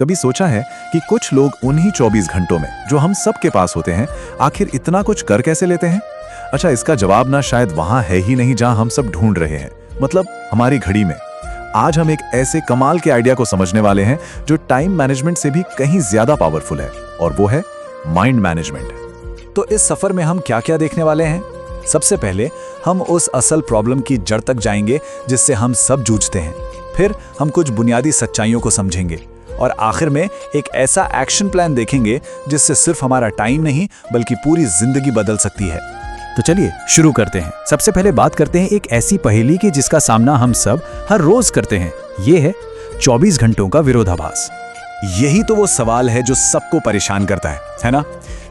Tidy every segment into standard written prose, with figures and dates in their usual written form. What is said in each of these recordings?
कभी सोचा है कि कुछ लोग उन्हीं 24 घंटों में जो हम सबके पास होते हैं, आखिर इतना कुछ कर कैसे लेते हैं? अच्छा, इसका जवाब ना शायद वहां है ही नहीं जहां हम सब ढूंढ रहे हैं, मतलब हमारी घड़ी में। आज हम एक ऐसे कमाल के आइडिया को समझने वाले हैं जो टाइम मैनेजमेंट से भी कहीं ज्यादा पावरफुल है, और वो है माइंड मैनेजमेंट। तो इस सफर में हम क्या क्या देखने वाले हैं? सबसे पहले हम उस असल प्रॉब्लम की जड़ तक जाएंगे जिससे हम सब जूझते हैं। फिर हम कुछ बुनियादी सच्चाइयों को समझेंगे और आखिर में एक ऐसा एक्शन प्लान देखेंगे जिससे सिर्फ हमारा टाइम नहीं बल्कि पूरी जिंदगी बदल सकती है। तो चलिए शुरू करते हैं। सबसे पहले बात करते हैं एक ऐसी पहेली की जिसका सामना हम सब हर रोज करते हैं। ये है 24 घंटों का विरोधाभास। यही तो वो सवाल है जो सबको परेशान करता है ना?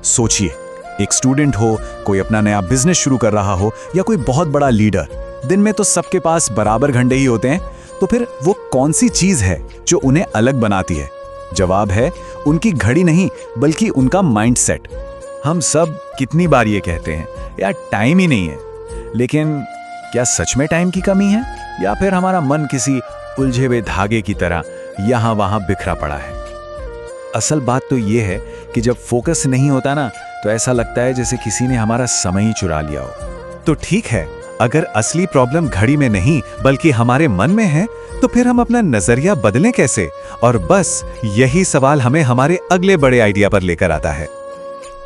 सोचिए, एक स्टूडेंट हो, कोई अपना नया बिजनेस शुरू कर रहा हो या कोई बहुत बड़ा लीडर। दिन में तो सबके पास बराबर घंटे ही होते हैं, तो फिर वो कौन सी चीज है जो उन्हें अलग बनाती है? जवाब है उनकी घड़ी नहीं बल्कि उनका माइंडसेट। हम सब कितनी बार ये कहते हैं यार टाइम ही नहीं है, लेकिन क्या सच में टाइम की कमी है या फिर हमारा मन किसी उलझे हुए धागे की तरह यहां वहां बिखरा पड़ा है? असल बात तो ये है कि जब फोकस नहीं होता ना, तो ऐसा लगता है जैसे किसी ने हमारा समय ही चुरा लिया हो। तो ठीक है, अगर असली प्रॉब्लम घड़ी में नहीं बल्कि हमारे मन में है, तो फिर हम अपना नजरिया बदलें कैसे? और बस यही सवाल हमें हमारे अगले बड़े आइडिया पर लेकर आता है।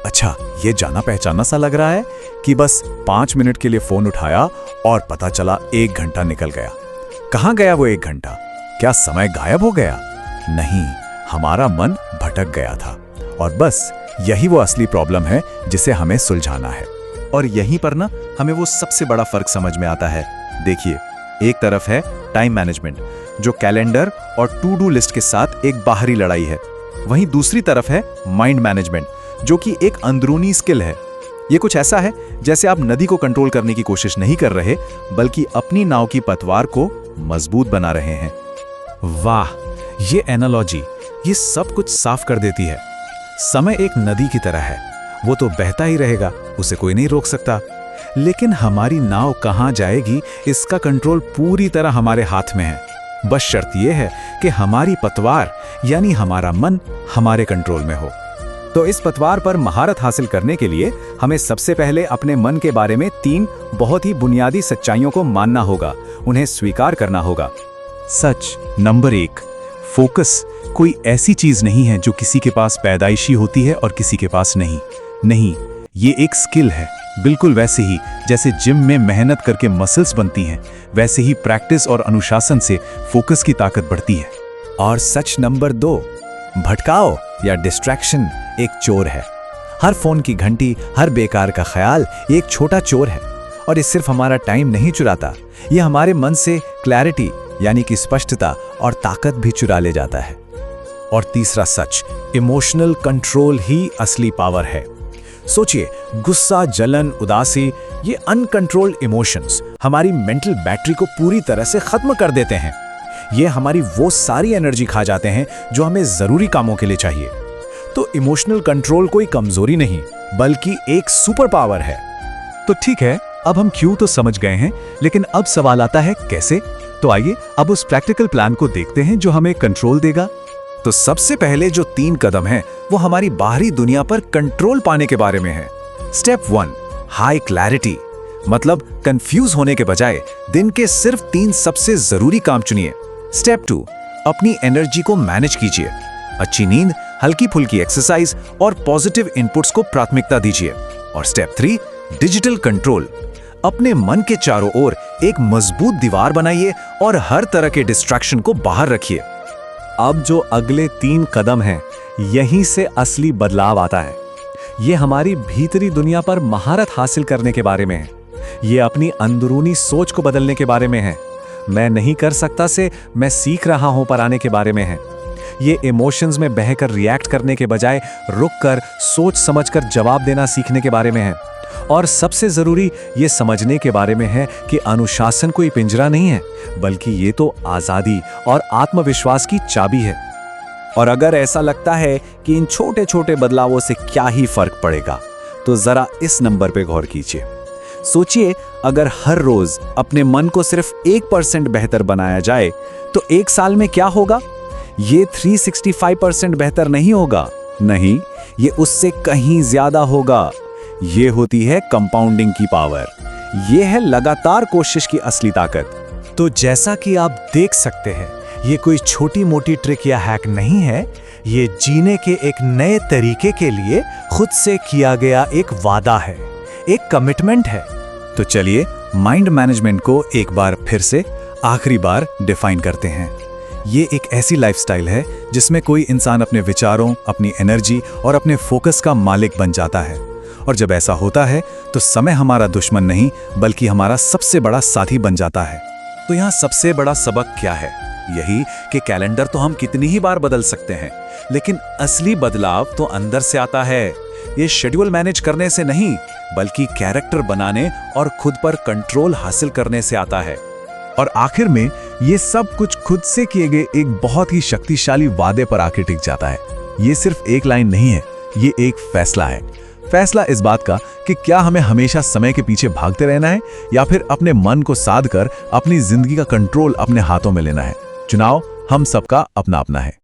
अच्छा, ये जाना पहचाना सा लग रहा है कि बस 5 मिनट के लिए फोन उठाया और पता चला 1 घंटा निकल गया। कहाँ गया वो 1 घंटा? क्या समय गायब हो गया? नहीं, हमारा मन भटक गया था। और बस यही वो असली प्रॉब्लम है जिसे हमें सुलझाना है। और यहीं पर ना हमें वो सबसे बड़ा फर्क समझ में आता है। देखिए, एक तरफ है टाइम मैनेजमेंट, जो कैलेंडर और टू डू लिस्ट के साथ एक बाहरी लड़ाई है। वहीं दूसरी तरफ है माइंड मैनेजमेंट, जो कि एक अंदरूनी स्किल है। ये कुछ ऐसा है जैसे आप नदी को कंट्रोल करने की कोशिश नहीं कर रहे, बल्कि अपनी नाव की पतवार को मजबूत बना रहे हैं। वाह, ये एनालॉजी ये सब कुछ साफ कर देती है। समय एक नदी की तरह है, वो तो बहता ही रहेगा, उसे कोई नहीं रोक सकता। लेकिन हमारी नाव कहाँ जाएगी, इसका कंट्रोल पूरी तरह हमारे हाथ में है। बस शर्त यह है कि हमारी पतवार यानी हमारा मन हमारे कंट्रोल में हो। तो इस पतवार पर महारत हासिल करने के लिए हमें सबसे पहले अपने मन के बारे में 3 बहुत ही बुनियादी सच्चाइयों को मानना होगा, उन्हें स्वीकार करना होगा। सच नंबर 1, फोकस कोई ऐसी चीज नहीं है जो किसी के पास पैदाइशी होती है और किसी के पास नहीं, ये एक स्किल है। बिल्कुल वैसे ही जैसे जिम में मेहनत करके मसल्स बनती हैं, वैसे ही प्रैक्टिस और अनुशासन से फोकस की ताकत बढ़ती है। और सच नंबर 2, भटकाव या डिस्ट्रैक्शन एक चोर है। हर फोन की घंटी, हर बेकार का ख्याल ये एक छोटा चोर है, और ये सिर्फ हमारा टाइम नहीं चुराता, ये हमारे मन से क्लैरिटी यानी कि स्पष्टता और ताकत भी चुरा ले जाता है। और तीसरा सच, इमोशनल कंट्रोल ही असली पावर है। सोचिए, गुस्सा, जलन, उदासी, ये अनकंट्रोल्ड इमोशंस हमारी मेंटल बैटरी को पूरी तरह से खत्म कर देते हैं। ये हमारी वो सारी एनर्जी खा जाते हैं जो हमें जरूरी कामों के लिए चाहिए। तो इमोशनल कंट्रोल कोई कमजोरी नहीं बल्कि एक सुपर पावर है। तो ठीक है, अब हम क्यों तो समझ गए हैं, लेकिन अब सवाल आता है कैसे? तो आइए अब उस प्रैक्टिकल प्लान को देखते हैं जो हमें कंट्रोल देगा। तो सबसे पहले जो 3 कदम हैं वो हमारी बाहरी दुनिया पर कंट्रोल पाने के बारे में है। स्टेप 1, हाई क्लैरिटी, मतलब कंफ्यूज होने के बजाय दिन के सिर्फ 3 सबसे जरूरी काम चुनिए। स्टेप 2, अपनी एनर्जी को मैनेज कीजिए। अच्छी नींद, हल्की फुल्की एक्सरसाइज और पॉजिटिव इनपुट्स को प्राथमिकता दीजिए। और स्टेप 3, डिजिटल कंट्रोल, अपने मन के चारों ओर एक मजबूत दीवार बनाइए और हर तरह के डिस्ट्रैक्शन को बाहर रखिए। अब जो अगले 3 कदम हैं, यहीं से असली बदलाव आता है। ये हमारी भीतरी दुनिया पर महारत हासिल करने के बारे में है। ये अपनी अंदरूनी सोच को बदलने के बारे में है। मैं नहीं कर सकता से मैं सीख रहा हूं पर आने के बारे में है। ये इमोशंस में बहकर रिएक्ट करने के बजाय रुककर सोच समझकर जवाब देना सीखने के बारे में है। और सबसे जरूरी ये समझने के बारे में है कि अनुशासन कोई पिंजरा नहीं है, बल्कि ये तो आजादी और आत्मविश्वास की चाबी है। और अगर ऐसा लगता है कि इन छोटे छोटे बदलावों से क्या ही फर्क पड़ेगा, तो जरा इस नंबर पे गौर कीजिए। सोचिए, अगर हर रोज अपने मन को सिर्फ 1% बेहतर बनाया जाए, तो 1 साल में क्या होगा? ये 365% बेहतर नहीं होगा। नहीं, ये उससे कहीं ज्यादा होगा। ये होती है कंपाउंडिंग की पावर। ये है लगातार कोशिश की असली ताकत। तो जैसा कि आप देख सकते हैं, ये कोई छोटी मोटी ट्रिक या हैक नहीं है। ये जीने के एक नए तरीके के लिए खुद से किया गया एक वादा है, एक कमिटमेंट है। तो चलिए माइंड मैनेजमेंट को एक बार फिर से आखिरी बार डिफाइन करते हैं। ये एक ऐसी लाइफस्टाइल है जिसमें कोई इंसान अपने विचारों, अपनी एनर्जी और अपने फोकस का मालिक बन जाता है। और जब ऐसा होता है तो समय हमारा दुश्मन नहीं बल्कि हमारा सबसे बड़ा साथी बन जाता है। तो यहाँ सबसे बड़ा सबक क्या है? यही कि कैलेंडर तो हम कितनी ही बार बदल सकते हैं, लेकिन असली बदलाव तो अंदर से आता है। ये शेड्यूल मैनेज करने से नहीं बल्कि कैरेक्टर बनाने और खुद पर कंट्रोल हासिल करने से आता है। और आखिर में ये सब कुछ खुद से किए गए एक बहुत ही शक्तिशाली वादे पर आके टिक जाता है। ये सिर्फ एक लाइन नहीं है, ये एक फैसला है। फैसला इस बात का कि क्या हमें हमेशा समय के पीछे भागते रहना है या फिर अपने मन को साध कर अपनी जिंदगी का कंट्रोल अपने हाथों में लेना है। चुनाव हम सबका अपना अपना है।